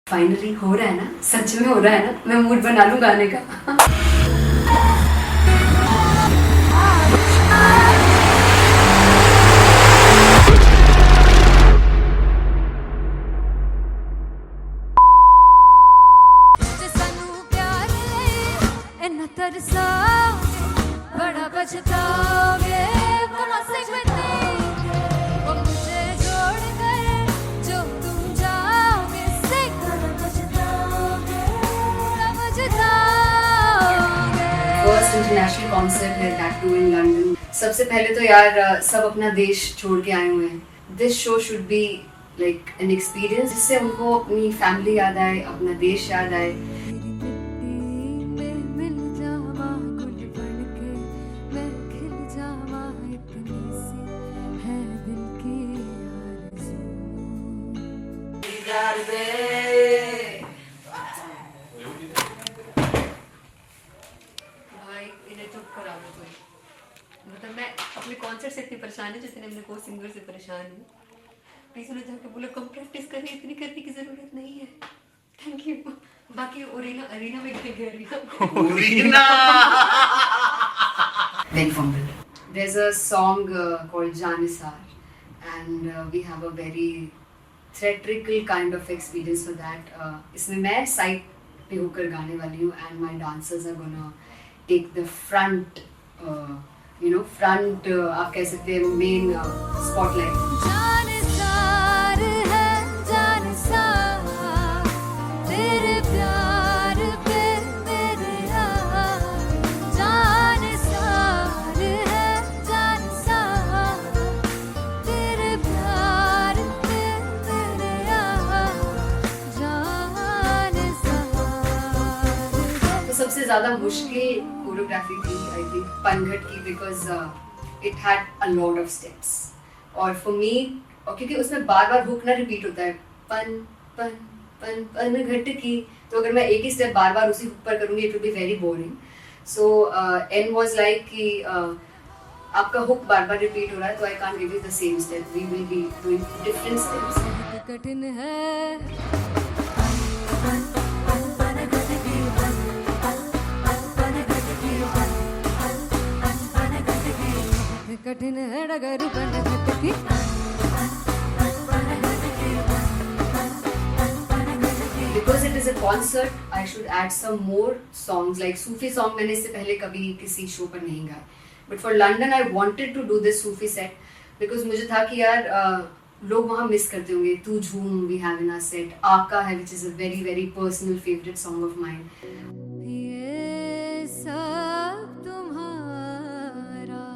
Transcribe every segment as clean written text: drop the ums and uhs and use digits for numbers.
Finally हो रहा है ना, सच में हो रहा है ना, मैं मूड बना लूं गाने का। बड़ा पछताओगे बड़ा से मुझे छोड़ कर जो तुम जाओगे से बड़ा पछताओगे बड़ा पछताओगे। फर्स्ट इंटरनेशनल कॉन्सर्ट है, दैट टू इन लंदन। सबसे पहले तो यार सब अपना देश छोड़ के आए हुए हैं। This show should be like an experience जिससे उनको अपनी फैमिली याद आए, अपना देश याद आए। भाई इन्हें चुप करा दो कोई। मतलब मैं अपने कॉन्सर्ट से इतनी परेशान है जितने अपने को सिंगर से परेशान हूँ। प्लीज उन्हें जाके बोलो कम प्रैक्टिस करें, इतनी करने की जरूरत नहीं है। Thank you. बाकी अरीना में गए arena Then fumble. There's a song called Janisar and we have a very theatrical kind of experience for that. इसमें मैं साइड पे होकर गाने वाली हूँ and my dancers are gonna take the front, front आप कह सकते हैं main spotlight. जानिसार है जानिसार तेरे प्यार पे मेरे यार। जानिसार है जानिसार तेरे प्यार पे मेरे यार। जानिसार तो सबसे ज़्यादा मुश्किल कोरियोग्राफी थी आई थिंक पनघट की, because it had a lot of steps और फॉर मी, और क्योंकि उसमें बार बार हुक ना रिपीट होता है, पन पन पन पन घट की, तो अगर मैं एक ही स्टेप बार बार उसी हुक पर करूंगी it will be very boring. So an was like कि आपका हुक बार बार रिपीट हो रहा है तो I can't give you the same step, we will be doing different steps. कठिन है कठिन है डगर बन घटकी। Because it is a concert, I should add some more songs like Sufi song. मैंने इससे पहले कभी किसी शो पर नहीं गाए, but for London I wanted to do this Sufi set because मुझे था कि यार लोग वहाँ मिस करते होंगे। तू झूम we have in our set, आका है which is a very very personal favorite song of mine. ये सब तुम्हारा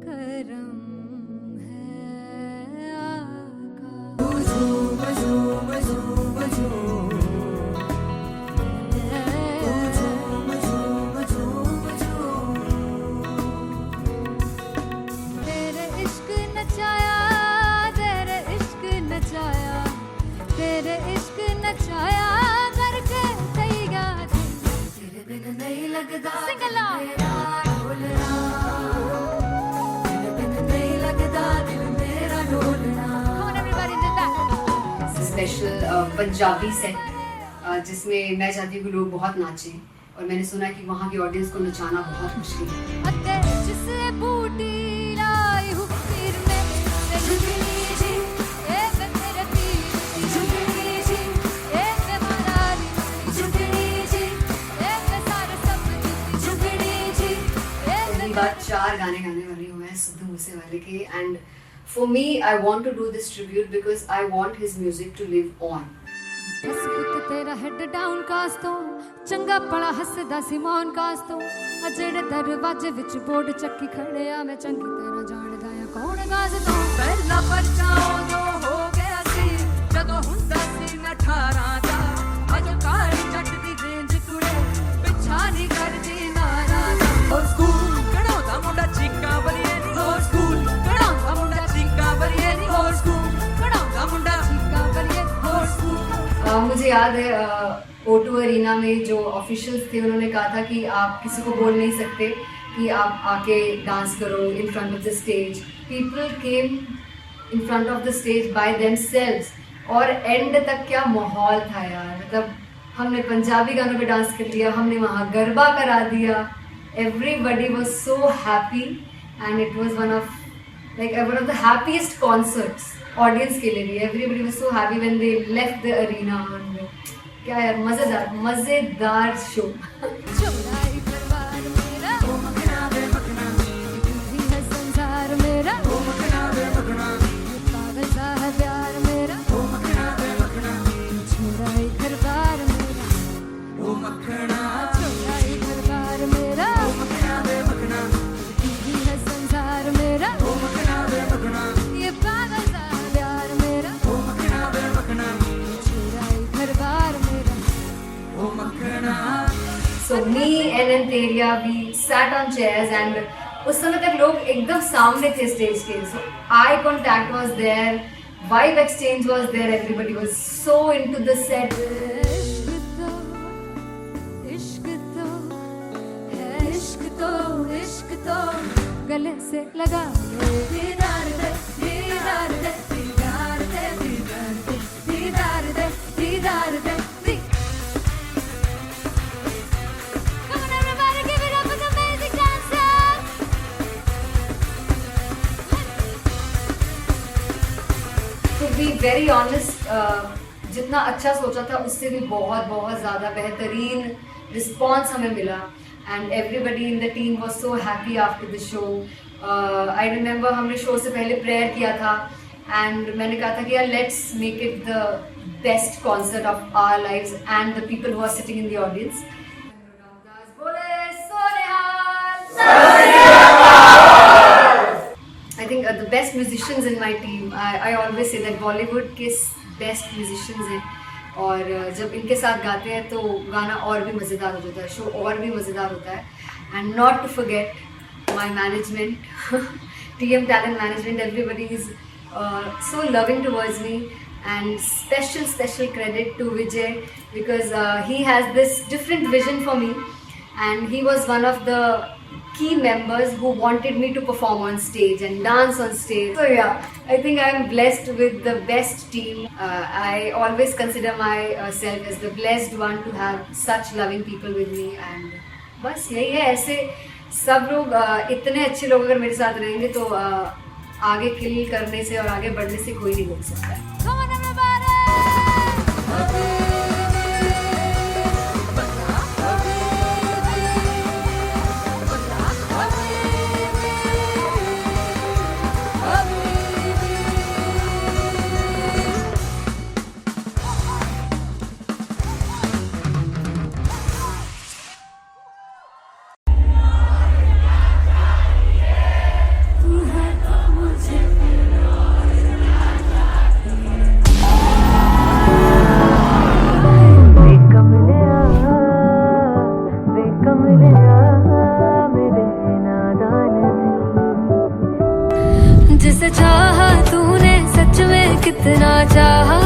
करम है आका। झूम झूम झूम झूम झूम झूम झूम झूम तेरे इश्क नचाया तेरे इश्क नचाया तेरे इश्क नचाया करके तैयार तेरे बिन नहीं लगदा सिंगला मेरा ढोलना तेरे बिन नहीं लगदा दिल मेरा ढोलना। Come on everybody did that. Special Punjabi set जिसमें मैं चाहती हूँ कि लोग बहुत नाचें और मैंने सुना कि वहाँ की ऑडियंस को नचाना बहुत मुश्किल है। अते जिसे बूटी लाई हूँ पीर में ते झुकनी जी ए मैं तेरे पीर झुकनी जी ए मैं मनाली झुकनी जी ए मैं सारे सब झुकनी जी ए पहली बार 4 गाने गाने वाली हूँ मैं सिद्धू मूसेवाले के, and for me I want to do this tribute because I want his music to live on. बस पुत तेरा हेड डाउन कास तो चंगा पड़ा हसदा सिमोन कास तो अजेड़े दरवाजे विच बोर्ड चक्की खड़े आ मैं चंगी तरह जानदा आ कौन गाज तो पहला परचाओ जो हो गया सी जदों हुंदा सी मैं 18 दा अजो काली जट दी रेंज कुड़े पिछा नहीं करदी नारा दा। और स्कूल कढ़ाउंदा मुंडा चीका बलिए नी और स्कूल कढ़ाउंदा मुंडा चीका बलिए नी और स्कूल कढ़ाउंदा मुंडा चीका बलिए और स्कूल। मुझे याद है O2 अरीना में जो ऑफिशियल्स थे उन्होंने कहा था कि आप किसी को बोल नहीं सकते कि आप आके डांस करो in front of the stage. People came in front of the stage by themselves और एंड तक क्या माहौल था यार, मतलब हमने पंजाबी गानों पे डांस कर लिया, हमने वहाँ गरबा करा दिया, everybody was so happy and it was one of the happiest concerts audience के लिए भी. Everybody was so happy when they left the arena. क्या यार, मजेदार शो. चौड़ाई परिवार मेरा, ओ मखना वे मखना, तू ही है संसार मेरा, ओ मखना वे मखना, पागल सा है प्यार मेरा, ओ मखना वे मखना, चौड़ाई परिवार मेरा, ओ मखना, चौड़ाई परिवार मेरा, ओ मखना वे मखना, तू ही है संसार मेरा, ओ मखना वे मखना, ये पागल सा है प्यार मेरा, ओ मखना वे मखना, चौड़ाई परिवार मेरा. ओ मखना. So me and Antheria, we sat on chairs and उस समय तक लोग एकदम सामने थे स्टेज के. So eye contact was there, vibe exchange was there, everybody was so into the set. इश्क तो है, इश्क तो गले से लगा ले. दीदार दे, दीदार दे, दीदार दे, दीदार दे, दीदार दे, दीदार दे. Come on everybody, give it up for the amazing dancers. To be very honest, जितना अच्छा सोचा था उससे भी बहुत ज़्यादा बेहतरीन रिस्पॉन्स हमें मिला. And everybody in the team was so happy after the show. I remember हमने शो से पहले प्रेयर किया था एंड मैंने कहा था कि यार let's make it the best concert of our lives and the people who are sitting in the audience. I think the best musicians in my team, I always say that Bollywood के best musicians हैं और जब इनके साथ गाते हैं तो गाना और भी मज़ेदार हो जाता है, शो और भी मज़ेदार होता है. And not to forget my management, TM Talent Management, everybody is so loving towards me, and special credit to Vijay because he has this different vision for me and he was one of the key members who wanted me to perform on stage and dance on stage. So yeah, I think I am blessed with the best team. I always consider myself as the blessed one to have such loving people with me and बस यही है. ऐसे सब लोग इतने अच्छे लोग अगर मेरे साथ रहेंगे तो आगे किल करने से और आगे बढ़ने से कोई नहीं रोक सकता है. Come on everybody. जिसे चाहा तूने सच में कितना चाहा,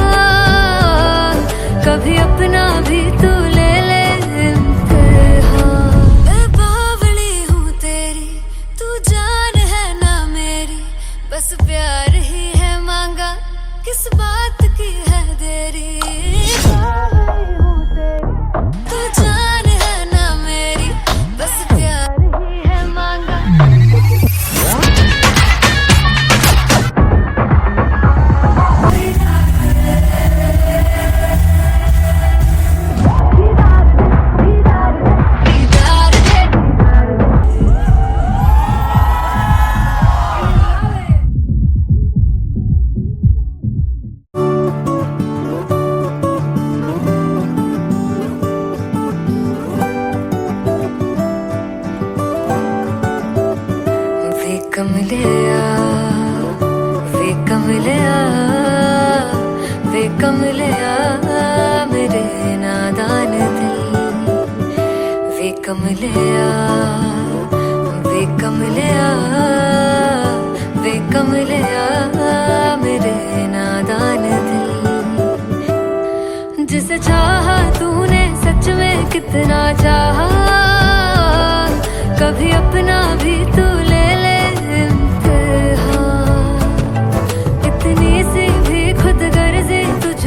कभी अपना भी तू ले ले इम्तिहान. मैं बावली हूँ तेरी, तू जान है ना मेरी, बस प्यार ही है मांगा, किस बात की है देरी. बावली हूँ तेरी, तू जान है ना मेरी, बस प्यार ही है मांगा. वे कमलिया मेरे नादान दिल. वे कमलिया, वे कमलिया, वे कमलिया मेरे नादान दिल. जिसे चाहा तूने सच में कितना चाहा, कभी अपना भी तू ले ले इम्तिहान. इतनी सी भी खुद गर्जी तुझ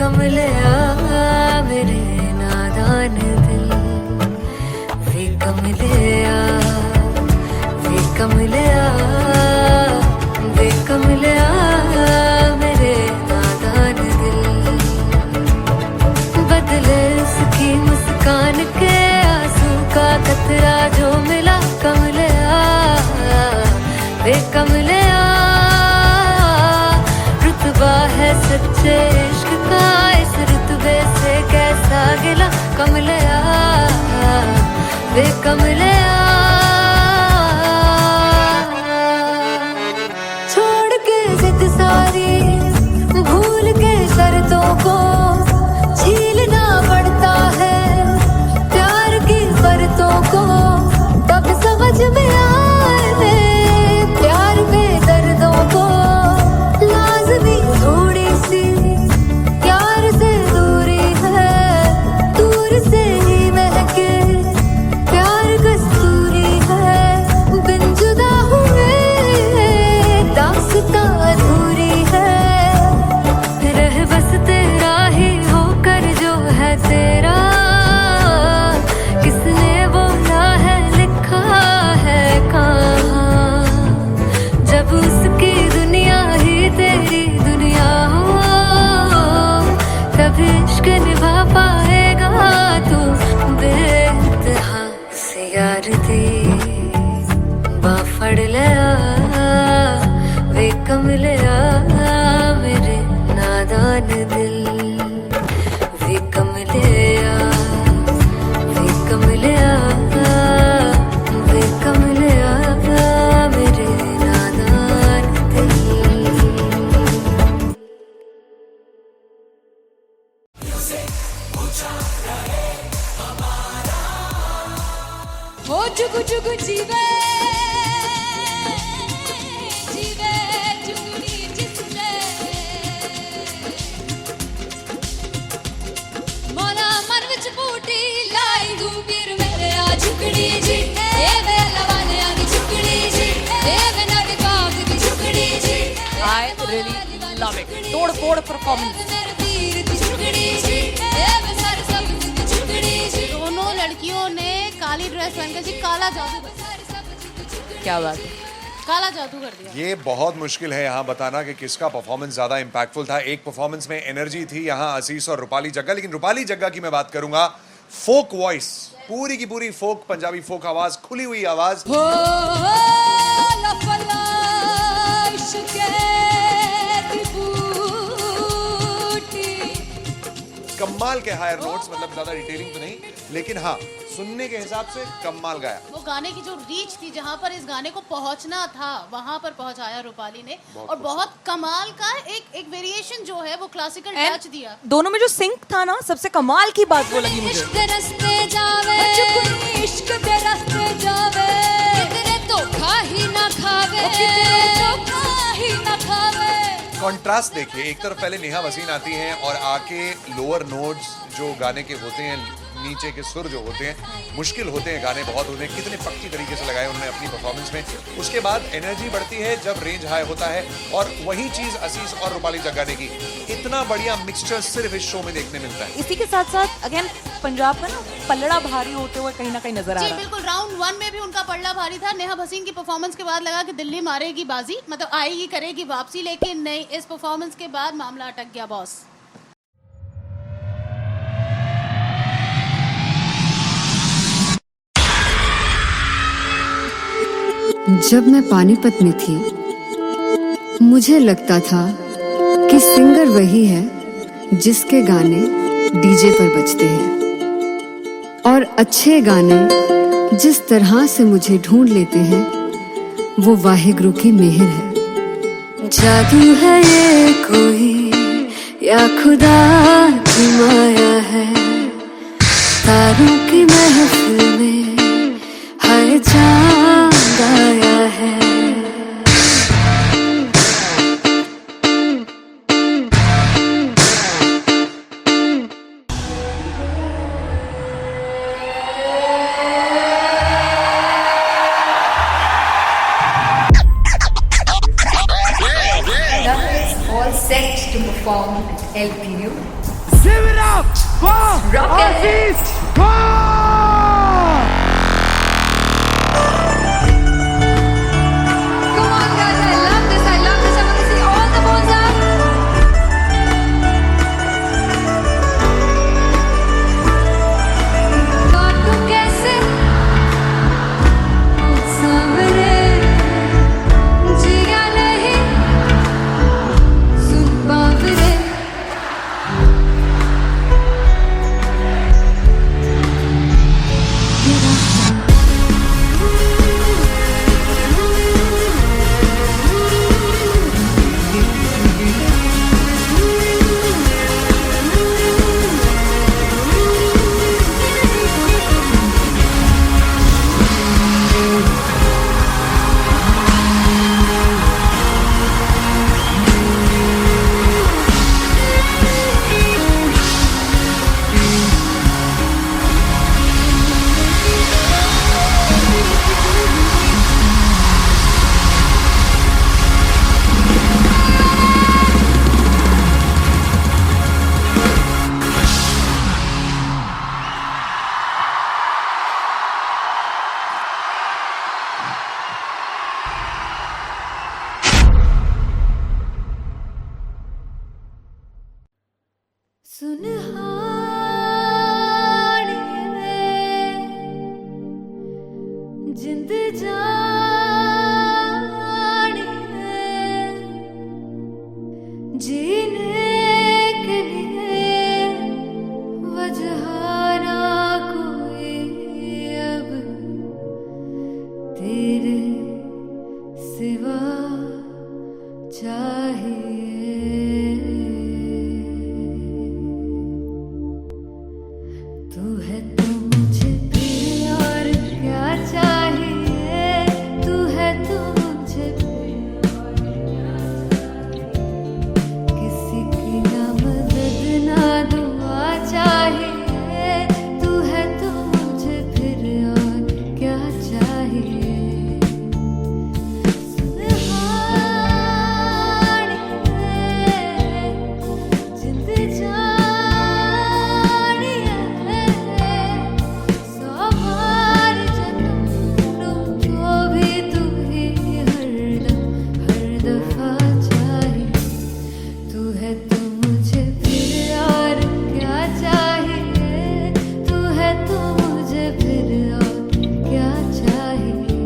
कमलिया मेरे नादान दिल, वे कमलिया, वे कमलिया, वे कमलिया मेरे नादान दिल। बदले उसकी मुस्कान के आंसू का कतरा जो मिला कमलिया, वे कमलिया। रुतबा है सच्चे इश्क का इस रुतबे से कैसा गिला कमलिया, वे कमलिया। छोड़ के जिद सारी भूल के शर्तों को झीलना पड़ता है प्यार की शर्तों को, तब समझ में आए प्यार में दर्दों को। लाज़मी थोड़ी सी प्यार से दूरी है, दूर से ही महके प्यार कस्तूरी है। बिन जुदा हुए दास्तां अधूरी है, रह बस तेरा ही होकर जो है तेरा। किसने बोला है लिखा है कहाँ, जब उसकी दुनिया ही तेरी दुनिया हो, तब इश्क निभा पाएगा तू बेइंतहा। से यार दी बाफड़ लिया, वे कमलिया मेरे नादान दिल, वे कमलिया, वे कमलिया, वे कमलिया मेरे नादान दिल। हो जुगु जुगु जीवे जीवे जुगनी जिसने मोला मन विच बूटी लाई गुबीर मेरे आ झुकड़ी जी, ए वे लवाने आ दी झुकड़ी जी, ए वे नदी बाग दी झुकड़ी जी। I really love it. तोड़ फोड़ परफॉर्मेंस। मेरे वीर दी झुकड़ी जी, ए वे सर सब दी झुकड़ी जी। दोनों लड़कियों ने काली ड्रेस पहनकर जी काला जादू कर दिया, क्या बात है। काला जादू कर दिया। ये बहुत मुश्किल है यहाँ बताना कि किसका परफॉर्मेंस ज्यादा इम्पैक्टफुल था। एक परफॉर्मेंस में एनर्जी थी यहाँ असीस और रूपाली जग्गा, लेकिन रूपाली जग्गा की मैं बात करूंगा फोक वॉइस, पूरी की पूरी फोक पंजाबी फोक आवाज, खुली हुई आवाज। हो लफला इश्क़े दी बूटी। कमाल के हायर नोट्स, मतलब ज्यादा डिटेलिंग तो नहीं, लेकिन हाँ सुनने के हिसाब से कमाल गाया। वो गाने की जो रीच थी, जहाँ पर इस गाने को पहुंचना था वहां पर पहुंचाया रूपाली ने, और बहुत कमाल का एक वेरिएशन जो है वो क्लासिकल टच दिया। दोनों में जो सिंक था ना, सबसे कमाल की बात वो लगी मुझे। इश्क दे रस्ते जावे चुपनी, इश्क दे रस्ते जावे, कितने धोखा ही ना खावे, कितने धोखा ही ना खावे। कॉन्ट्रास्ट देखिए, एक तरफ पहले नेहा वसीन आती हैं और आके लोअर नोट्स जो गाने के होते हैं, नीचे के सुर जो होते हैं, मुश्किल होते हैं गाने, बहुत होते हैं, कितने पक्की तरीके से लगाए उन्होंने अपनी परफॉर्मेंस में। उसके बाद एनर्जी बढ़ती है जब रेंज हाई होता है, और वही चीज असीस और रूपाली जग्गा ने की। इतना बढ़िया मिक्सचर सिर्फ इस शो में देखने मिलता है। इसी के साथ साथ अगेन पंजाब का ना पलड़ा भारी होते हुए कहीं ना कहीं नजर आ जी रहा है। बिल्कुल, राउंड 1 में भी उनका पलड़ा भारी था। नेहा भसीन की परफॉर्मेंस के बाद लगा कि दिल्ली मारेगी बाजी, मतलब आएगी करेगी वापसी, लेकिन नहीं, इस परफॉर्मेंस के बाद मामला अटक गया बॉस। जब मैं पानीपत में थी मुझे लगता था कि सिंगर वही है जिसके गाने डीजे पर बजते हैं, और अच्छे गाने जिस तरह से मुझे ढूंढ लेते हैं वो वाहिगुरु की मेहर है। जादू है ये कोई या खुदा की माया है, तारों की महफिल में हर चांद आया है। All set to perform LPU. Rocket. Come on, guys, I love this. I want to see all the balls up. काटू कैसे सामने जिया नहीं सुन बावरे सुनहानी जिंद जानी जीने के लिए वजह ना कोई अब तेरे सिवा चाहिए तू है तो मुझे फिर और क्या चाहिए तू है तो मुझे फिर और क्या किसी की ना मदद ना दुआ चाहिए तू है तो मुझे फिर और क्या चाहिए सुनहानी जिंद जानी सौ बार जन्म लूं तो भी तू ही हरदम हर दफा चाहिए तू है तो मुझे फिर और क्या चाहिए तू है तो मुझे फिर और क्या चाहिए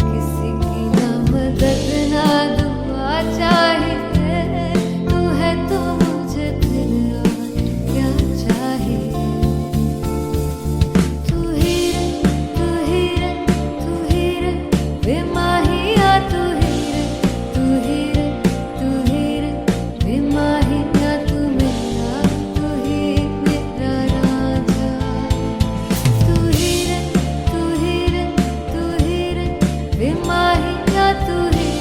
किसी की ना मदद ना दुआ चाहिए तू है तो मुझे फिर और क्या चाहिए तू ही रे बेमाहिया तू ही रे बेमाहिया तू मेरा राजा तू ही रे बेमाहिया तू ही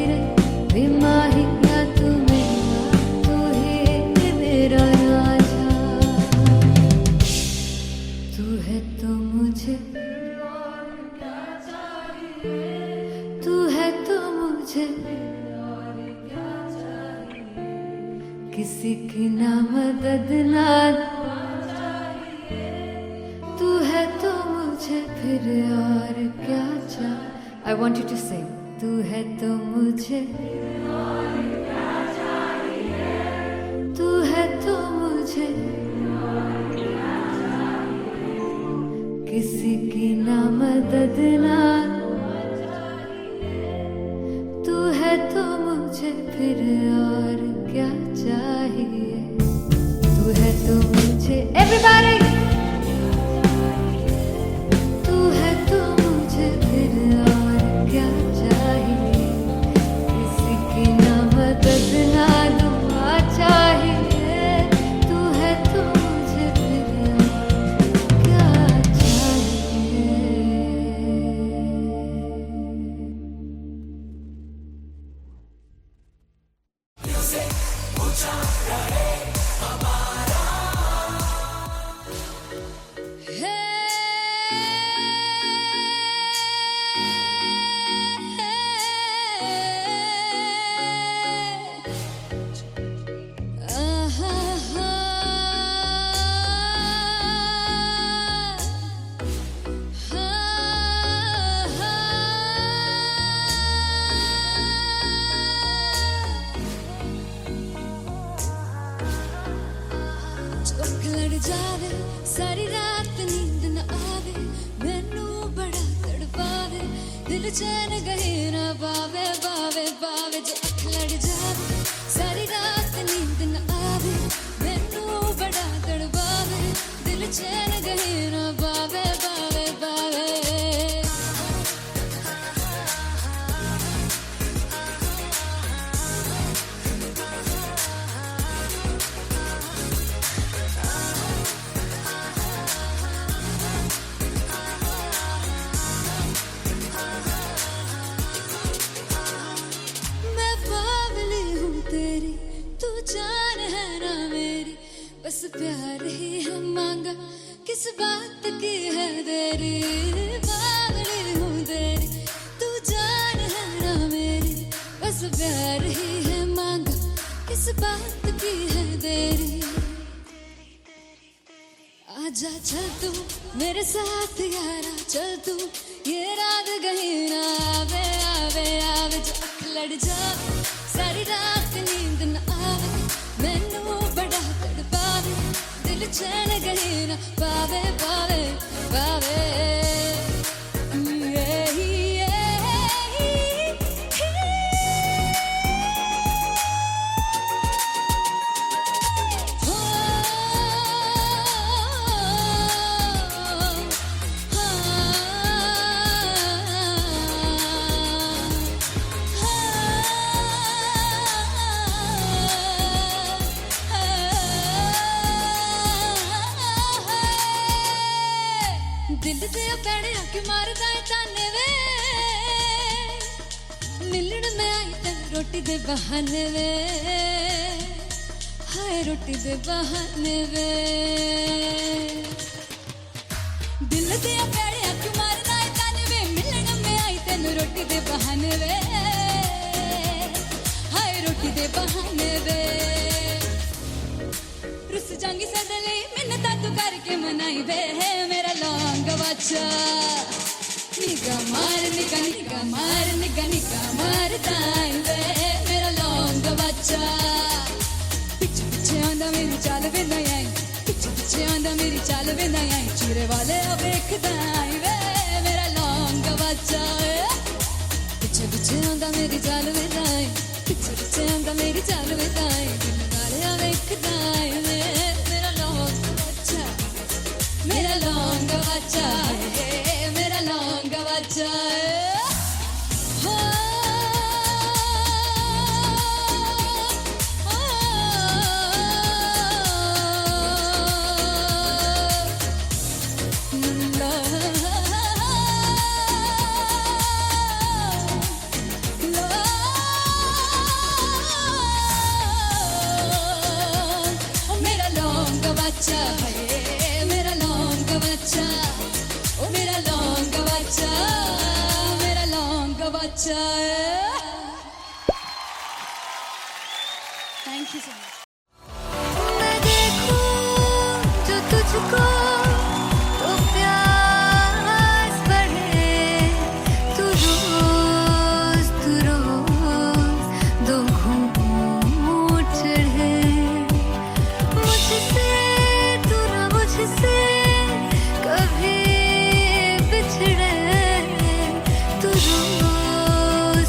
रे बेमाहिया तू मेरा राजा तू है तो मुझे तू है तो मुझे किसी की ना मदद ना तू है तो मुझे फिर और क्या चाहिए I want you to sing तू है तो मुझे तू है तो मुझे किसी की ना मदद ना तू है तो मुझे फिर और क्या चाहिए तू है तो मुझे everybody तू है तो मुझे फिर और क्या चाहिए किसी की ना मदद ना दुआ चाहिए तू है तो मुझे फिर और क्या चाहिए लड़ जावे सारी रात नींद न आवे मैनू बड़ा तड़पावे दिल चैन गहे ना पावे पावे पावे जो अख लड़ जावे सारी रात नींद न आवे मैनू बड़ा तड़पावे दिल चैन गहे ना पावे पावे पावे जान है ना मेरी बस प्यार ही है मांगा किस बात की है देरी बावली हूँ तेरी तू जान है ना मेरी बस प्यार ही है मांगा किस बात की है देरी आजा चल तू मेरे साथ यारा चल तू ये रात कहीं ना आवे आवे आवे जो अख लड़ जावे सारी रात नींद न आवे मैनू बड़ा तड़पावे दिल चैन कहीं ना पावे पावे पावे दिल दे पैड़े आके मारदा है ताने वे मिलन में आई तेन रोटी दे बहाने वे हाय रोटी दे बहाने वे दिल दे पैड़े आके मारदा है ताने वे मिलन में आई तेन रोटी दे बहाने वे हाय रोटी दे बहाने वे रुस जांगी सदले मिन्नता तू करके मनाई वे मेरा लौंग बच्चा निगा मार ताई वे मेरा लौंग बच्चा पीछे पीछे आंदा मेरी चाल वे नहीं आई पीछे पीछे आंदा मेरी चाल वे नहीं आई चीरे वाले वेखदा आई वे मेरा लौंग बच्चा पीछे पीछे आंदा मेरी चाल वे नहीं आई पीछे पीछे आंदा मेरी चाल वे नहीं आई दिल वाले वेखदा आई वे मेरा लौंग बच्चा मेरा लौंग बच्चा है मेरा लौंग बच्चा मेरा लौंग बच्चा है मेरा लौंग बच्चा ओ मेरा लौंग बच्चा मेरा लौंग बच्चा थैंक यू सो मच मैं देखूं जो तुझको तो प्यास बढ़े तू रोज दो घूंट चढ़े मुझसे तू ना मुझसे कभी बिछड़े तू रोज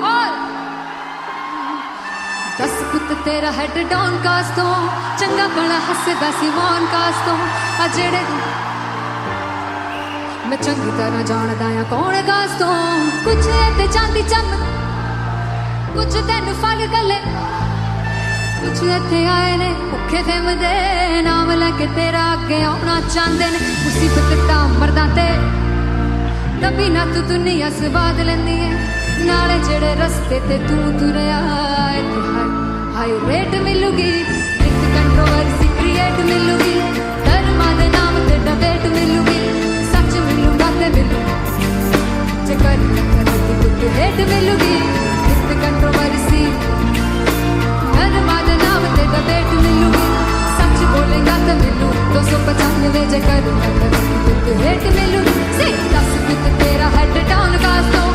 और 10 ਪੁੱਤ ਤੇਰਾ ਹੈਡ ਡਾਊਨ ਕਾਸ ਤੋਂ ਚੰਗਾ ਭਲਾ ਹੱਸਦਾ ਸੀ ਮੌਨ ਕਾਸ ਤੋਂ ਆ ਜਿਹੜੇ ਮੈਂ ਚੰਗੀ ਤਰ੍ਹਾਂ ਜਾਣਦਾ ਆ ਕੌਣ ਕਾਸ ਤੋਂ ਕੁਝ ਤੇ ਚਾਂਦੀ ਚੰਮ ਕੁਝ ਤੈਨੂੰ ਫੜ ਗਲੇ ਕੁਝ ਇੱਥੇ ਆਏ ਨੇ ਭੁੱਖੇ ਫੇਮਦੇ ਨਾਮ ਲੈ ਕੇ ਤੇਰਾ ਅੱਗੇ ਆਉਣਾ ਚਾਹੁੰਦੇ ਨੇ ਮੁਸੀਬਤ ਤਾਂ ਮਰਦਾਂ ਤੇ ਤਬੀ ਨਾ ਤੂੰ ਦੁਨੀਆ ਸਵਾਦ ਲੈਂਦੀ ਏ ਨਾਲੇ ਜਿਹੜੇ ਰਸਤੇ ਤੇ ਤੂੰ ਤੁਰਿਆ ਇੱਥੇ ਹਾਈ ਰੇਟ ਮਿਲੂਗੀ ਇੱਕ ਕੰਟਰੋਵਰਸੀ ਕ੍ਰੀਏਟ ਮਿਲੂਗੀ ਧਰਮਾਂ ਦੇ ਨਾਮ ਤੇ ਡਬੇਟ ਮਿਲੂਗੀ ਸੱਚ ਮਿਲੂਗਾ ਤੇ ਮਿਲੂ ਜੇ ਕਰ ਕੁਝ ਰੇਟ ਮਿਲੂਗੀ ਇੱਕ ਕੰਟਰੋਵਰਸੀ ਧਰਮਾਂ ਦੇ ਨਾਮ ਤੇ ਡਬੇਟ ਮਿਲੂਗੀ ਸੱਚ ਬੋਲੇਗਾ ਤੇ ਮਿਲੂ 295 ਜੇ ਕਰ ਕੁਝ ਰੇਟ ਮਿਲੂਗੀ ਸੇ 10 ਕੁੱਤ ਤੇਰਾ ਹੈਡ ਡਾਊਨ ਕਾਸ ਤੋਂ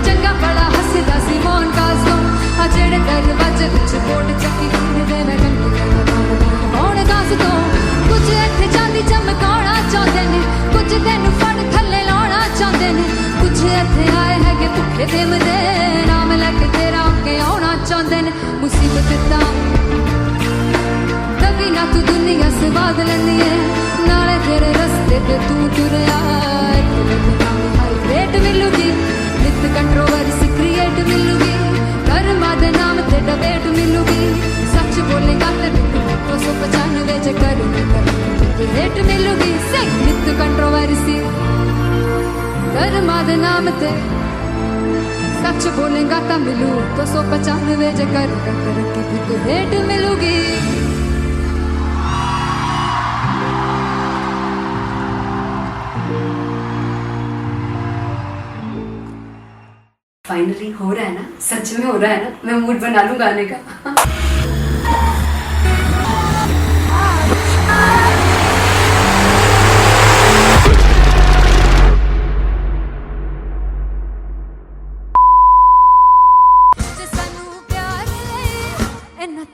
ਚੰਗਾ ਬੜਾ ਹੱਸਦਾ ਸੀ ਮੌਨ ਕਾਸ ਤੋਂ ਆ ਜਿਹੜੇ ਦਰਵਾਜ਼ੇ ਵਿੱਚ ਬੋਰਡ ਚੱਕੀ ਫਿਰਦੇ ਮੈਂ ਚੰਗੀ ਤਰ੍ਹਾਂ ਜਾਣਦਾ ਕੌਣ ਕਾਸ ਤੋਂ ਕੁਝ ਇੱਥੇ ਚਾਂਦੀ ਚਮਕਾਉਣਾ ਚਾਹੁੰਦੇ ਨੇ ਕੁਝ ਤੈਨੂੰ ਫੜ ਥੱਲੇ ਲਾਉਣਾ ਚਾਹੁੰਦੇ ਨੇ ਕੁਝ ਇੱਥੇ ਆਏ ਹੈਗੇ ਭੁੱਖੇ ਫੇਮਦੇ ਨਾਮ ਲੈ ਕੇ ਤੇਰਾ ਅੱਗੇ ਆਉਣਾ ਚਾਹੁੰਦੇ ਨੇ ਮੁਸੀਬਤ ਤਾਂ ਤਬੀ ਨਾ ਤੂੰ ਦੁਨੀਆ ਸਵਾਦ ਲੈਂਦੀ ਏ ਨਾਲੇ ਤੇਰੇ ਰਸਤੇ ਤੇ ਤੂੰ ਤੁਰਿਆ ਹਾਈ ਰੇਟ ਮਿਲੂਗੀ ਨਿਤ ਕੰਟਰੋਵਰਸੀ ਕ੍ਰੀਏਟ ਮਿਲੂਗੀ ਧਰਮਾਂ ਦੇ ਨਾਮ ਤੇ ਡਬੇਟ ਮਿਲੂਗੀ ਸੱਚ ਬੋਲੇਗਾ ਤੇ ਮਿਲੂ 295 ਜੇ ਕਰੇਗਾ ਰੇਟ ਮਿਲੂਗੀ ਸੇ ਨਿਤ ਕੰਟਰੋਵਰਸੀ ਧਰਮਾਂ ਦੇ ਨਾਮ ਤੇ ਸੱਚ ਬੋਲੇਗਾ ਤਾਂ ਮਿਲੂ 295 ਜੇ ਕਰੇਗਾ ਤਰੱਕੀ ਰੇਟ ਮਿਲੂਗੀ फाइनली हो रहा है ना, सच में हो रहा है ना, मैं मूड बना लूं गाने का।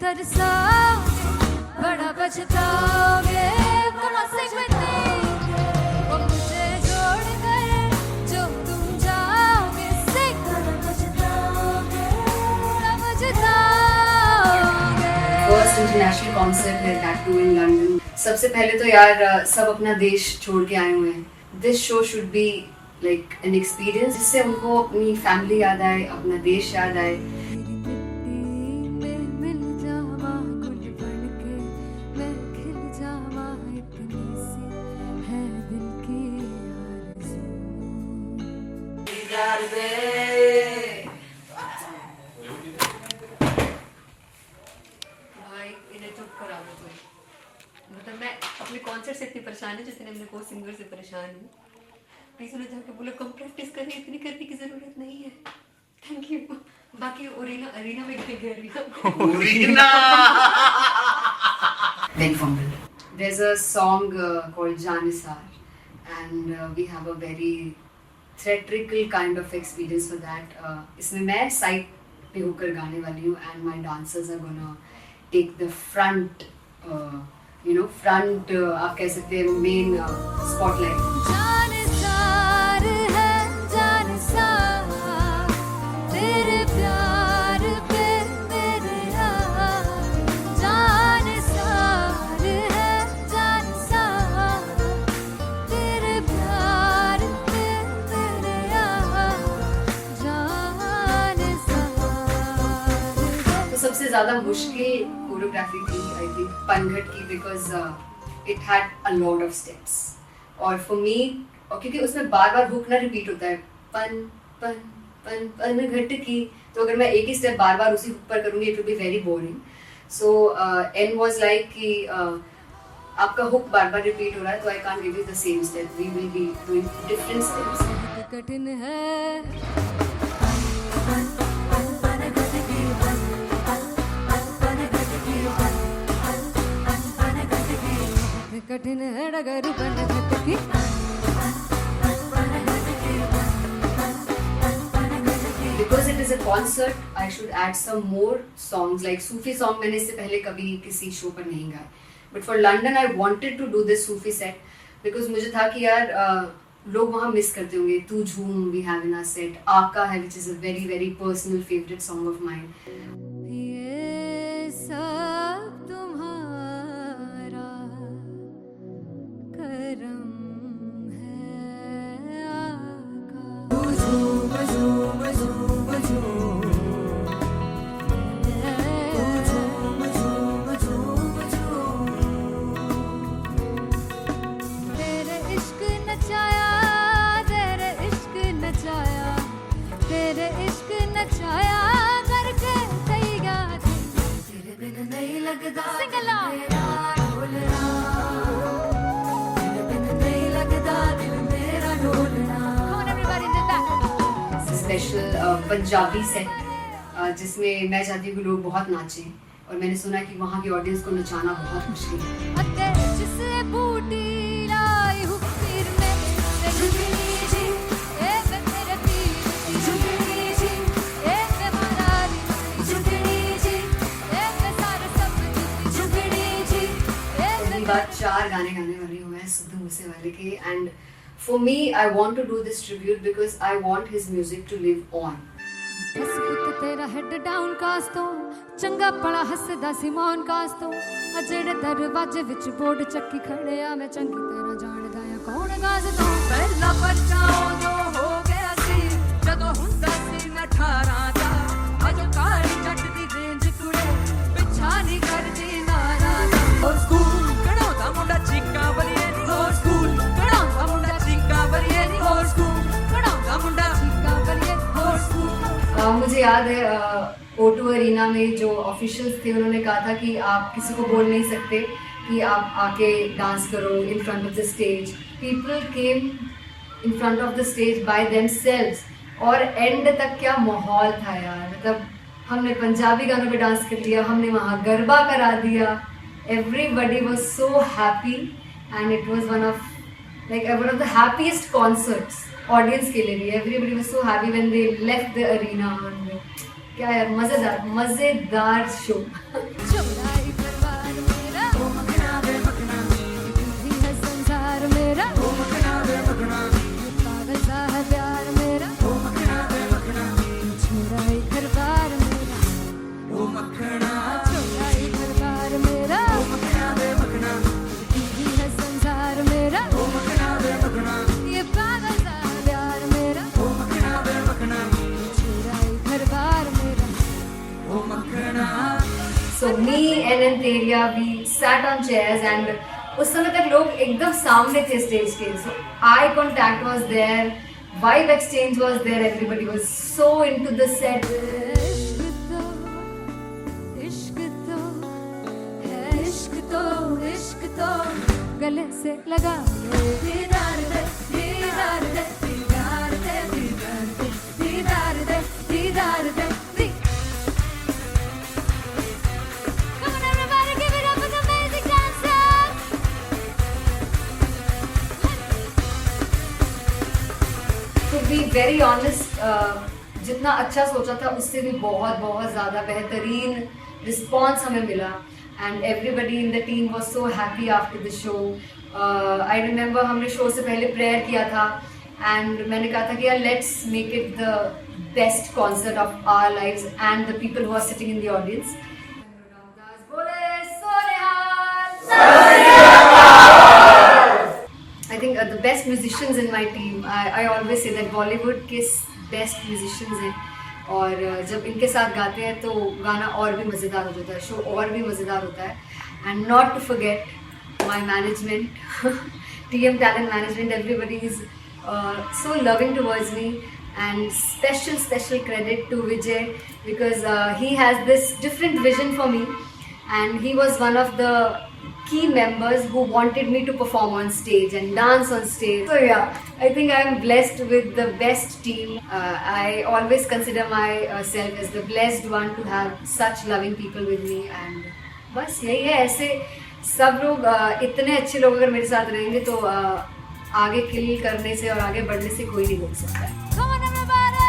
तरसा बड़ा पछताओगे मुनासिब में तेरे वो मुझे जोड़ कर जो तुम जाओगे से बड़ा पछताओगे फर्स्ट इंटरनेशनल कॉन्सर्ट है दैट टू इन लंदन। सबसे पहले तो यार सब अपना देश छोड़ के आए हुए हैं। This show should be like an experience जिससे उनको अपनी फैमिली याद आए, अपना देश याद आए। मतलब मैं अपने कॉन्सर्ट से इतनी परेशान हूँ जितने अपने को सिंगर से परेशान हूँ। प्लीज उन्हें जाके बोलो कम प्रैक्टिस करनी, इतनी करने की जरूरत नहीं है। Thank you. बाकी अरीना में गए arena Then fumble. There's a song called Janisar and we have a very theatrical kind of experience for that. इसमें मैं साइड पे होकर गाने वाली हूँ and my dancers are gonna take the front आप कह सकते हैं मेन स्पॉटलाइट। जानसार है जानसार तेरे प्यार पे मेरे यार जानसार है जानसार तेरे प्यार पे मेरे यार जानसार। तो सबसे ज्यादा मुश्किल कोरियोग्राफी थी आई थिंक पनघट की because it had a lot of steps और फॉर मी और क्योंकि उसमें बार बार हुक ना रिपीट होता है पन पन पन पनघट की, तो अगर मैं एक ही स्टेप बार बार उसी हुक पर करूंगी it will be very boring. So an was like कि आपका हुक बार बार रिपीट हो रहा है तो I can't give you the same step, we will be doing different steps. कठिन है कठिन है डगर पनघट की Because it is a concert, I should add some more songs like Sufi song. मैंने इससे पहले कभी किसी शो पर नहीं गाए, but for London I wanted to do this Sufi set because मुझे था कि यार लोग वहाँ मिस करते होंगे. Tu Jhoom we have in our set. आका है which is a very very personal favorite song of mine. ये सब तुम्हारा करम है आका. तेरे इश्क नचाया, तेरे इश्क नचाया, तेरे इश्क नचाया करके तैयार. तेरे बिन नहीं लगता सिंगला मेरा ढोलना, तेरे बिन नहीं लगता दिल मेरा ढोलना. Come on everybody do that. Special Punjabi set जिसमें मैं चाहती हूँ कि लोग बहुत नाचें, और मैंने सुना कि वहाँ की ऑडियंस को नचाना बहुत मुश्किल है. अते जिसे बूटी लाई हूँ पीर में से जुगनी जी, ए वे मेरे पीर की जुगनी जी, ए वे मरारी की जुगनी जी, ए वे सारे सब की जुगनी जी, ए वे पहली बार 4 गाने गाने वाली हूँ मैं सिद्धू मूसेवाले के. And for me I want to do this tribute because I want his music to live on. बस पुत तेरा हेड डाउन कास तो चंगा पड़ा हसदा सी मौन कास तो आ जेड़े दरवाजे विच बोर्ड चक्की खड़े आ मैं चंगी तरह जानदा आ कौन गाज तो. ਪਹਿਲਾ ਬੱਚਾ ਉਦੋਂ ਹੋ ਗਿਆ ਸੀ ਜਦੋਂ ਹੁੰਦਾ ਸੀ ਮੈਂ 18 ਦਾ ਅਜੋ ਕਾਲੀ ਜੱਟ ਦੀ ਰੇਂਜ ਕੁੜੇ ਪਿੱਛਾ ਨਹੀਂ ਕਰਦੀ ਨਾਰਾ ਦਾ ਹੋਰ ਸਕੂਲ ਕਢਾਉਂਦਾ ਮੁੰਡਾ ਚੀਕਾਂ ਬਲੀਏ ਨੀ ਹੋਰ ਸਕੂਲ ਕਢਾਉਂਦਾ ਮੁੰਡਾ ਚੀਕਾਂ ਬਲੀਏ ਨੀ ਹੋਰ ਸਕੂਲ ਕਢਾਉਂਦਾ ਮੁੰਡਾ ਚੀਕਾਂ ਬਲੀਏ ਹੋਰ ਸਕੂਲ. मुझे याद है O2 अरीना में जो ऑफिशियल्स थे उन्होंने कहा था कि आप किसी को बोल नहीं सकते कि आप आके डांस करो in front of the stage. People came in front of the stage by themselves. और एंड तक क्या माहौल था यार. मतलब हमने पंजाबी गानों पे डांस कर लिया, हमने वहाँ गरबा करा दिया. Everybody was so happy and it was one of the happiest concerts audience के लिए भी. Everybody was so happy when they left the arena. क्या यार मजेदार शो. चौड़ाई परिवार मेरा ओ मखना बे मखना, तू है संसार मेरा ओ मखना बे मखना, पागल सा है प्यार मेरा ओ मखना बे मखना, चौड़ाई परिवार मेरा ਉਹ ਮੱਖਣਾ चौड़ाई परिवार मेरा ਉਹ ਮੱਖਣਾ ਵੇ ਮੱਖਣਾ तू है संसार मेरा ਉਹ ਮੱਖਣਾ ਵੇ ਮੱਖਣਾ ये पागल सा है प्यार मेरा ਉਹ ਮੱਖਣਾ ਵੇ ਮੱਖਣਾ चौड़ाई परिवार मेरा. ਉਹ ਮੱਖਣਾ. So me and Anteria, we sat on chairs and उस समय तक लोग एकदम सामने थे स्टेज के. So eye contact was there, vibe exchange was there, everybody was so into the set. इश्क तो है, इश्क तो इश्क तो गले से लगा ले. दीदार दे दीदार दे दीदार दे दीदार दे दीदार दे दीदार दे. Come on everybody, give it up for the amazing dancers. To be very honest, जितना अच्छा सोचा था उससे भी बहुत बहुत ज़्यादा बेहतरीन रिस्पॉन्स हमें मिला. And everybody in the team was so happy after the show. I remember हमने शो से पहले प्रेयर किया था एंड मैंने कहा था कि यार let's make it the best concert of our lives and the people who are sitting in the audience. I think the best musicians in my team. I always say that Bollywood के best musicians हैं, और जब इनके साथ गाते हैं तो गाना और भी मज़ेदार हो जाता है, शो और भी मज़ेदार होता है. And not to forget my management, TM Talent Management. Everybody is so loving towards me, and special credit to Vijay because he has this different vision for me, and he was one of the key members who wanted me to perform on stage and dance on stage. So yeah, I think I am blessed with the best team. I always consider myself as the blessed one to have such loving people with me, and बस यही है. ऐसे सब लोग इतने अच्छे लोग अगर मेरे साथ रहेंगे तो आगे किल करने से और आगे बढ़ने से कोई नहीं रोक सकता है. Come on everybody.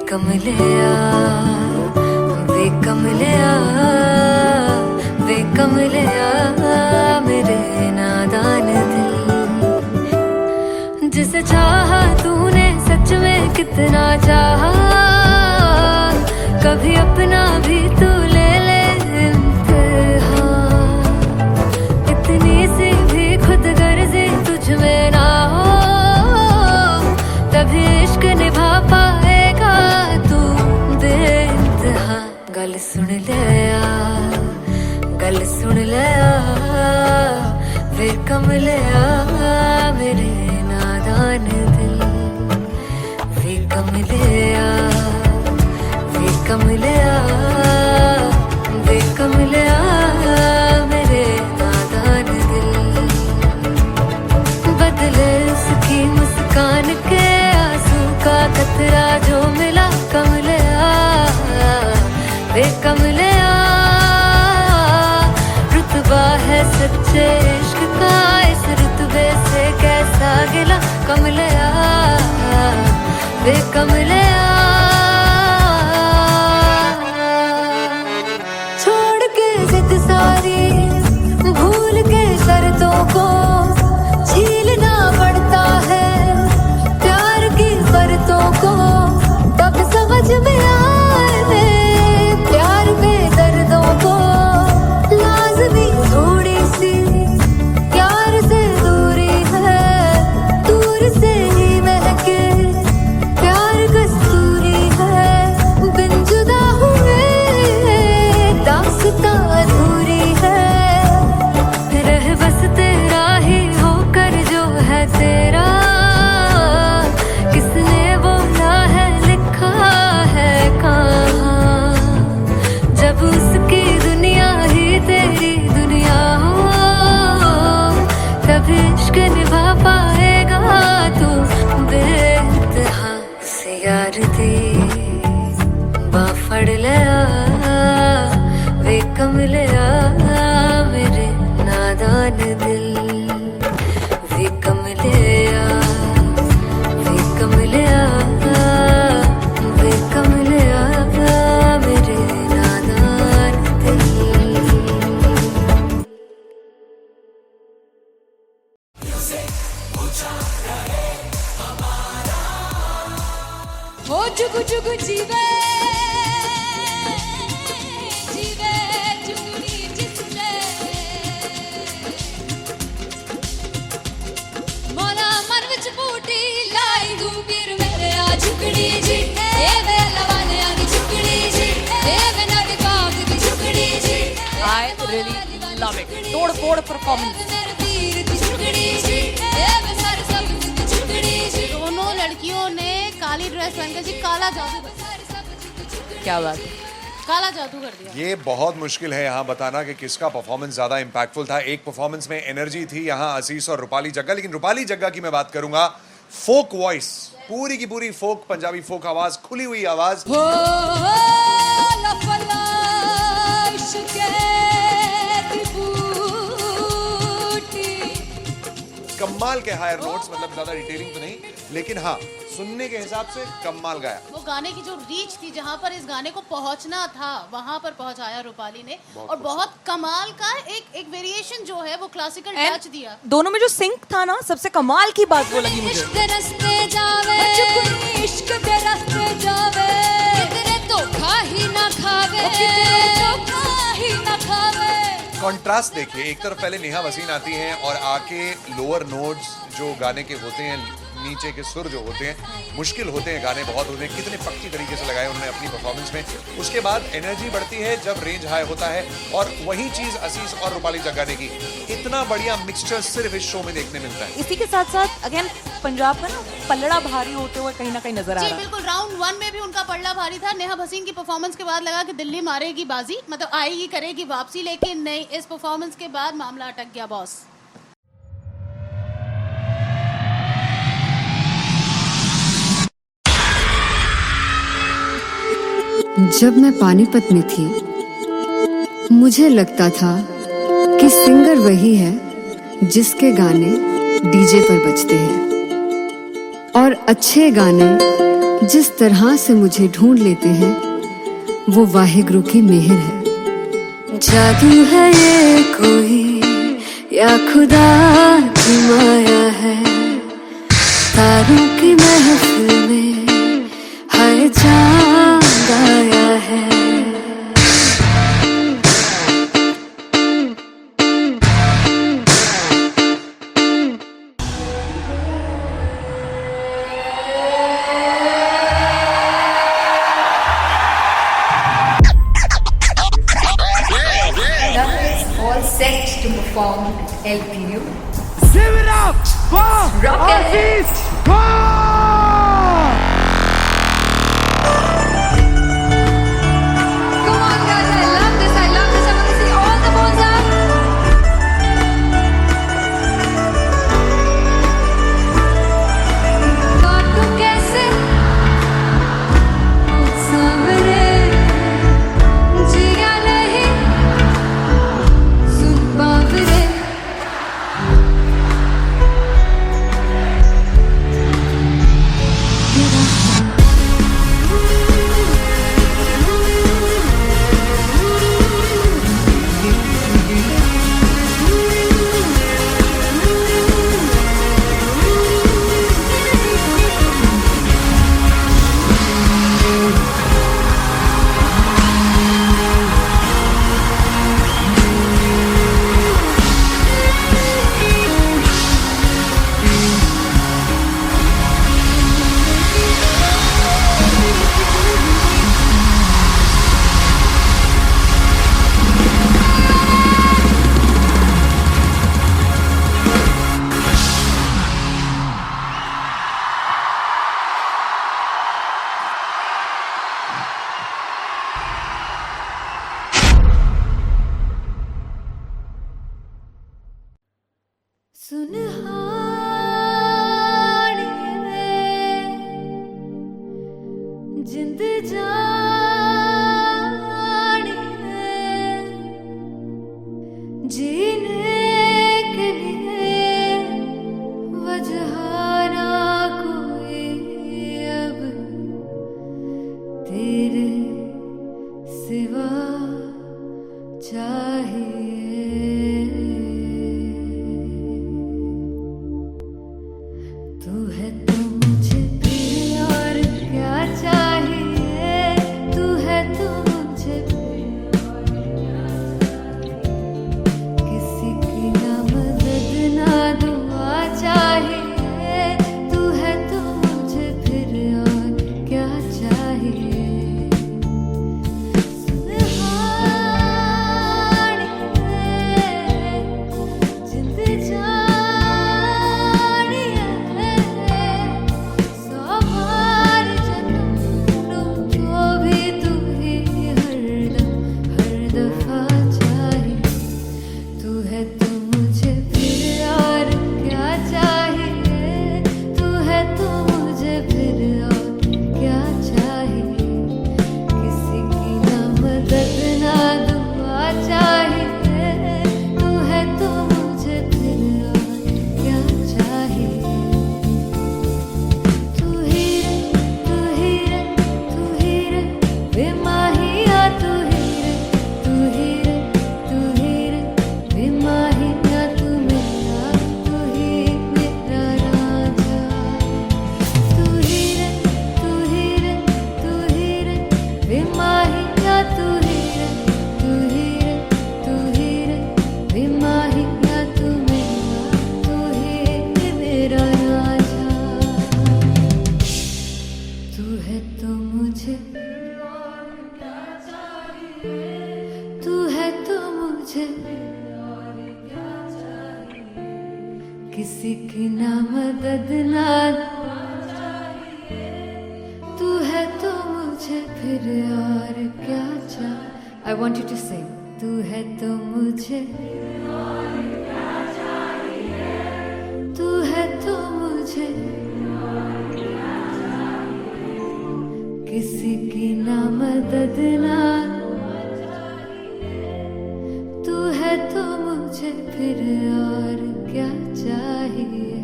कमलिया वे कमलिया वे कमलिया मेरे नादान दिल, जिसे चाहा तूने सच में कितना चाहा, कभी अपना भी तू ले ले इम्तिहान, इतनी सी भी खुद गर्जी तुझ में ना हो, तभी इश्क निभा पाएगा तू बेइंतहा। गल सुन लिया गल सुन लिया वे कमलिया मेरे नादान दिल, वे कमलिया वे कमलिया वे कमलिया मेरे नादान दिल, बदले उसकी मुस्कान के आंसू का कतरा जो मिला कमलिया वे कमलिया, रुतबा है सच्चे इश्क का इस रुतबे से कैसा गिला कमलिया वे कमलिया, छोड़ के जिद सारी भूल के शर्तों को झीलना पड़ता है प्यार की शर्तों को, तब समझ में आए प्यार में दर्दों को, लाज़मी थोड़ी सी प्यार से दूरी है, दूर से ही महके प्यार कस्तूरी है, बिन जुदा हुए दास्तां अधूरी है, रह बस तेरा ही होकर जो है तेरा, किसने बोला है लिखा है कहाँ, जब उसकी दुनिया ही तेरी दुनिया हो, तब इश्क निभा पाएगा तू बेइंतहा। से यार दी बाफड़ लिया वे कमलिया मेरे नादान दिल, वे कमलिया वे कमलिया वे कमलिया मेरे नादान दिल। हो जुगु जुगु जीवे जीवे जुगनी जिसने मोला मन विच बूटी लाई दू पीर मेरे आ झुकड़ी जी, ए वे लवाने आगी झुकड़ी जी, ए वे नदी बाग की झुकड़ी जी, I really love it. तोड़ फोड़ परफॉर्मेंस। मेरे पीर की झुकड़ी जी, ए वे सारे सब की झुकड़ी जी, दोनों लड़कियों ने काली ड्रेस पहनकर जी काला जादू कर दिया, क्या बात है। काला जादू कर दिया। ये बहुत मुश्किल है यहाँ बताना कि किसका परफॉर्मेंस ज्यादा इम्पैक्टफुल था। एक परफॉर्मेंस में एनर्जी थी यहाँ असीस और रूपाली जग्गा, लेकिन रूपाली जग्गा की मैं बात करूंगा फोक वॉइस, पूरी की पूरी फोक पंजाबी फोक आवाज, खुली हुई आवाज, हो लफला इश्क़े दी बूटी, कमाल के हायर नोट्स, मतलब ज्यादा डिटेलिंग तो नहीं, लेकिन हाँ सुनने के हिसाब से कमाल गाया। वो गाने की जो रीच थी, जहाँ पर इस गाने को पहुंचना था वहां पर पहुंचाया रूपाली ने, और बहुत कमाल का एक वेरिएशन जो है वो क्लासिकल टच दिया। दोनों में जो सिंक था ना, सबसे कमाल की बात वो लगी मुझे। इश्क दे रस्ते जावे चुकनी इश्क दे रस्ते जावे, कितने धोखा ही ना खावे, कितने धोखा ही ना खावे। कॉन्ट्रास्ट देखिए, एक तरफ पहले नेहा वसीन आती हैं और आके लोअर नोट्स जो गाने के होते हैं, नीचे के सुर जो होते हैं, मुश्किल होते हैं, गाने बहुत होते हैं, कितने पक्की तरीके से लगाए उन्होंने अपनी परफॉर्मेंस में। उसके बाद एनर्जी बढ़ती है जब रेंज हाई होता है, और वही चीज असीस और रूपाली जग्गा ने की। इतना बढ़िया मिक्सचर सिर्फ इस शो में देखने मिलता है। इसी के साथ साथ अगेन पंजाब का ना पलड़ा भारी होते हुए कहीं ना कहीं नजर आ जी रहा है। बिल्कुल, राउंड 1 में भी उनका पलड़ा भारी था। नेहा भसीन की परफॉर्मेंस के बाद लगा कि दिल्ली मारेगी बाजी, मतलब आएगी करेगी वापसी, लेकिन नहीं, इस परफॉर्मेंस के बाद मामला अटक गया बॉस। जब मैं पानीपत में थी, मुझे लगता था कि सिंगर वही है जिसके गाने डीजे पर बजते हैं, और अच्छे गाने जिस तरह से मुझे ढूंढ लेते हैं वो वाहिगुरु की मेहर है। जादू है ये कोई या खुदा की माया है, तारों की महफिल में हाय चांद आया है। All set to perform at LPU. Give it up for Rocket. Aziz Khan! Come on guys, I love this. I want to see all the balls up. काटूं कैसे सांवरे, जिया नहीं सुन बावरे। सुनहानी जिंद जानी जीने के लिए वजह ना कोई अब तेरे सिवा चाहिए। तू है तो मुझे फिर और क्या चाहिए, तू है तो मुझे फिर और क्या चाहिए। किसी की ना मदद ना दुआ चाहिए, तू है तो मुझे फिर और क्या चाहिए। सुनहानी जिंद जानी सौ बार जन्म लूं तो भी तू ही हरदम हर दफा चाहिए। तू है तो मुझे फिर और क्या चाहिए, तू है तो मुझे फिर और क्या चाहिए। किसी की ना मदद ना दुआ चाहिए, तू है तो मुझे फिर और क्या चाहिए। तू ही रे तू ही रे तू ही रे बेमाहिया, तू ही रे तू ही रे तू ही रे बेमाहिया, तू मेरा राजा। तू ही रे तू ही रे तू ही रे बेमाहिया, तू ही रे तू ही रे तू ही रे बेमाहिया, तू ही मेरा राजा। तू है तो मुझे तू है तो मुझे किसी की ना मदद ना तू है तो मुझे फिर और क्या चाहिए। I want you to sing. तू है तो मुझे तू है तो मुझे किसी की ना मदद ना तू है तो मुझे फिर और क्या चाहिए।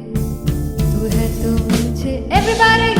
तू है तो मुझे everybody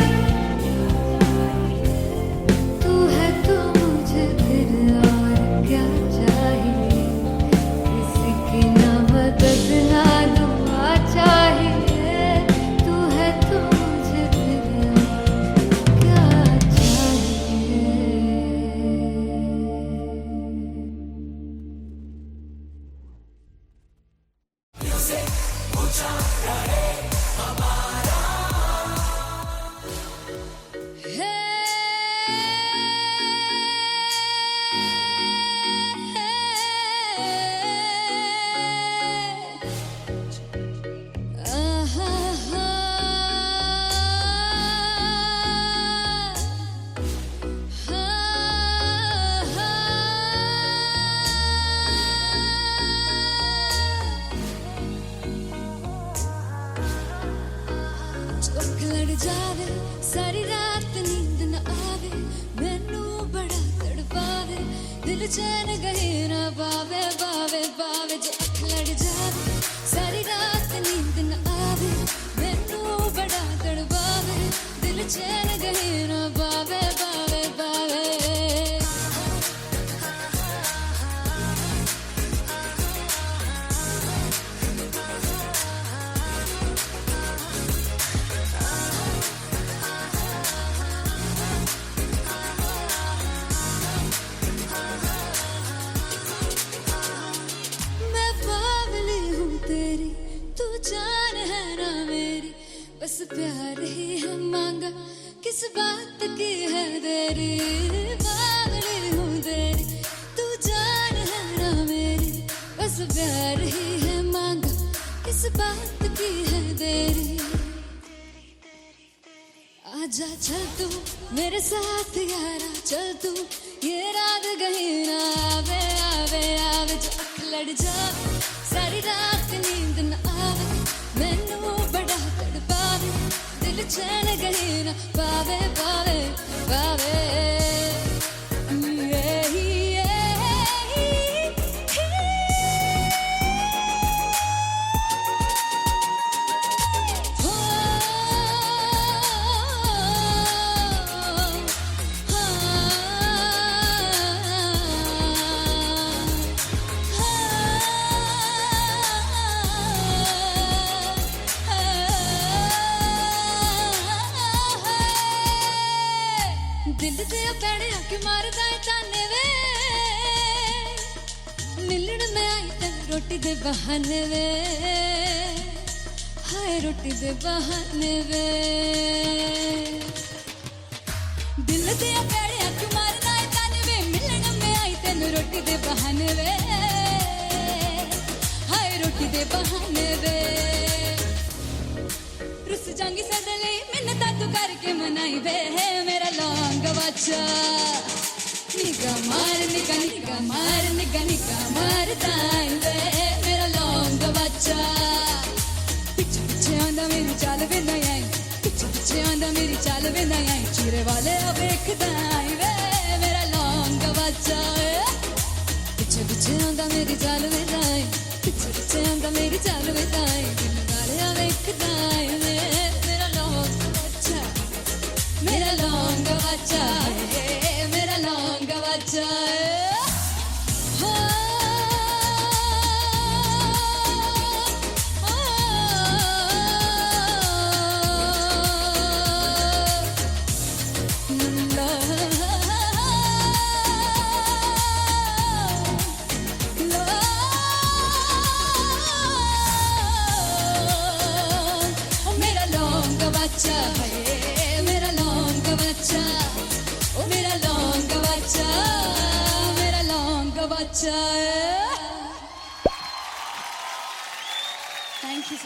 दिल चैन गए ना बावे बावे बावे जो अख लड़ जावे सारी रात नींद न आवे मैनू बड़ा तड़पावे दिल चैन गए ना बावे बावे बावे मैं बावली हूँ तेरी तू जान है ना मेरी बस प्यार ही है मांगा किस बात की है देरी बावली हूँ तेरी तू जान है ना मेरी बस प्यार ही है मांगा किस बात की है देरी आजा चल तू मेरे साथ यारा चल तू ये रात गई ना आवे आवे आवे जो अख लड़ जावे सारी रात नींद न आवे मैनू बड़ा तड़पावे दिल चैन गई ना पावे पावे पावे दिल दे पैड़े आके मारदा है ताने वे मिलन में आई तन रोटी दे बहाने वे हाय रोटी दे बहाने वे दिल दे पैड़े आके मारदा है ताने वे मिलन में आई तन रोटी दे बहाने वे हाय रोटी दे बहाने वे रुस जांगी सदले मिन्नता तू करके मनाई वे मेरा लौंग बच्चा निगा मार दाई वे मेरा लौंग बच्चा पिछे पिछे आंदा मेरी चाल वे ना आई पिछे पिछे आंदा मेरी चाल वे ना आई चिरे वाले वेख दाई वे मेरा लौंग बच्चा पिछे पिछे आंदा मेरी चाल वे ना आई पिछे पिछे आंदा मेरी चाल वे ना आई दिल वाले वेख दाई वे मेरा लौंग बच्चा मेरा लौंग बच्चा है मेरा लौंग बच्चा मेरा लौंग बच्चा है मेरा लौंग बच्चा ओ मेरा लौंग बच्चा मेरा लौंग बच्चा थैंक यू।